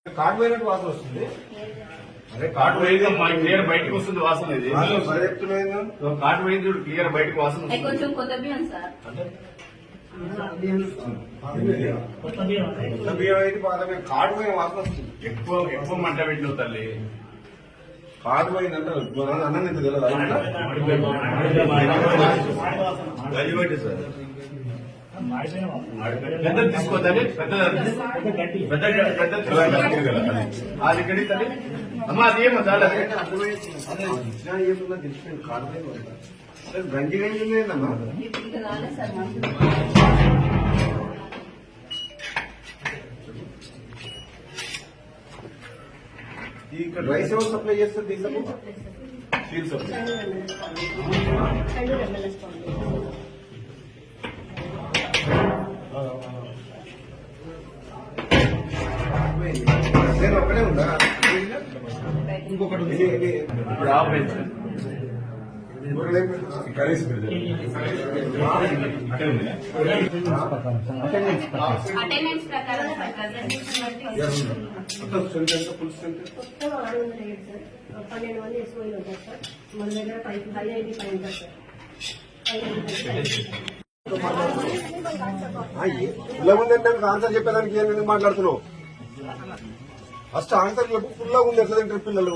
Card పోయినట్టు వాసన వస్తుంది. అదే కార్డు పోయింది క్లియర్ బయటకు వస్తుంది వాసన. ఇది కార్డు పోయింది చూడు క్లియర్ బయటకు వాసన వస్తుంది. కొంచెం కొత్త బియ్యం సార్, కొత్త బియ్యం అయితే పాత బియ్యం కార్డు పోయిన వాసన వస్తుంది. ఎక్కువ మంట పెట్టిన తల్లి కార్డు పోయిందంటే అన్నం ఎంత తెలియదు. గజిపెట్టి సార్ పెద్దది తీసుకోవాలి. అది కడి తల్లి అమ్మ అది ఏమో చాలా తెలిసిపోయింది. కార్డు పోయిన గంజి గంజి లేదమ్మా. ఇంకా రాలేదు సార్ మాకు. ఇక్కడ రైస్ ఎవరు సప్లై చేస్తారు? దీంట్లో స్టీల్ సప్లై. నేను ఒక్కడే ఉందా? ఇంకొకటి ఇప్పుడు ఆపేది సార్. అటెండెన్స్ ప్రకారం సార్ పులుసు 12 మంది ఎస్ఓలు ఉంటారు సార్. మన దగ్గర 5 ఉంటారు సార్. ఉందంటే ఆన్సర్ చెప్పేదానికి ఏం మాట్లాడుతున్నావు? ఫస్ట్ ఆన్సర్ చెప్పు. ఫుల్గా ఉంది ఎట్లా తింటారు పిల్లలు?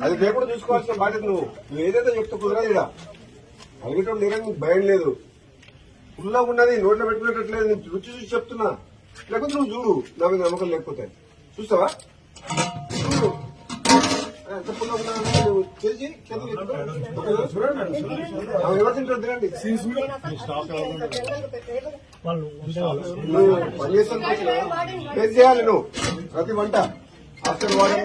అది లేకుండా చూసుకోవాల్సిన బాధ్యత నువ్వు ఏదైతే చెప్తే కుదరదు. ఇక్కడ అడిగేటప్పుడు లేదని నీకు భయం లేదు. ఫుల్గా ఉన్నది నోట్లో పెట్టుకునేటట్లేదు. నేను రుచి చూసి చెప్తున్నా. లేకపోతే నువ్వు చూడు, నా మీద నమ్మకం లేకపోతే చూస్తావా? చూడు ఎంత ఫుల్గా ఉన్నా నువ్వు చేసి ఎవరు తింటారు? తినండి. నువ్వు పని చేస్తాను టేస్ట్ చేయాలి. నువ్వు ప్రతి వంట హాస్టల్ వాడని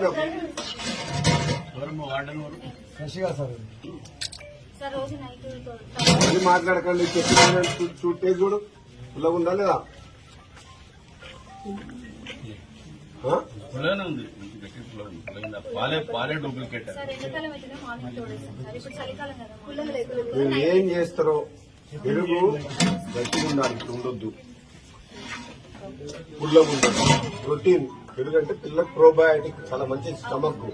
మళ్ళీ మాట్లాడకండి. చెప్పిన చూస్తే చూడు పుల్లగా ఉందా లేదా? ఉంది పాలే డూప్లికేట్. మీరు ఏం చేస్తారో పెరుగు గట్టిగా ఉండాలి. ఉండొద్దు, పుల్లగా ఉండదు. ప్రోటీన్ పెరుగు అంటే పిల్లలకు ప్రోబయాటిక్ చాలా మంచి స్టమక్.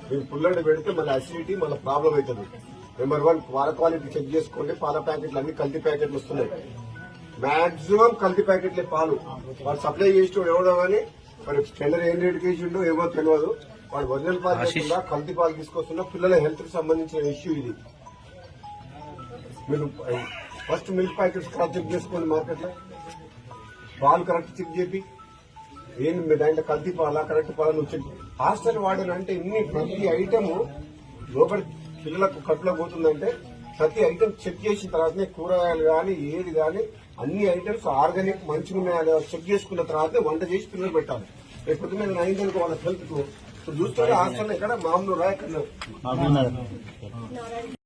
మీరు పుల్లడి పెడితే మళ్ళీ అసిడిటీ మళ్ళీ ప్రాబ్లం అవుతుంది. నెంబర్ 1 పాల క్వాలిటీ చెక్ చేసుకోండి. పాల ప్యాకెట్లు అన్ని కల్తీ ప్యాకెట్లు వస్తున్నాయి. మాక్సిమం కల్తీ ప్యాకెట్లే పాలు. వాడు సప్లై చేసేవాడు ఎవడో కానీ మరి టెండర్ ఏం రేటుకి వేసిండో ఏమో తెలియదు. వాడు ఒరిజినల్ పాలు తీసుకున్నా కల్తీ పాలు తీసుకొస్తున్నా. పిల్లల హెల్త్ కి సంబంధించిన ఇష్యూ ఇది. మీరు first milk packets correct check చేసుకోండి. మార్కెట్ లో పాలు కరెక్ట్ చెక్ చేపి ఏంటి దాంట్లో కల్తీ పాలా కరెక్ట్ పాలు నువ్వు చెక్. హాస్టల్ వాడని అంటే ఇన్ని ప్రతి ఐటమ్ లోపలి పిల్లలకు కట్టులో పోతుందంటే ప్రతి ఐటమ్ చెక్ చేసిన తర్వాతనే కూరగాయలు కానీ ఏది కానీ అన్ని ఐటమ్స్ ఆర్గానిక్ మంచిగా ఉన్నాయా చెక్ చేసుకున్న తర్వాతనే వంట చేసి పిల్లలు పెట్టాలి. రేపు మీద అయిందనుకో వాళ్ళ హెల్త్ కు చూస్తే హాస్టల్ ఎక్కడ మామూలు రాయకన్నా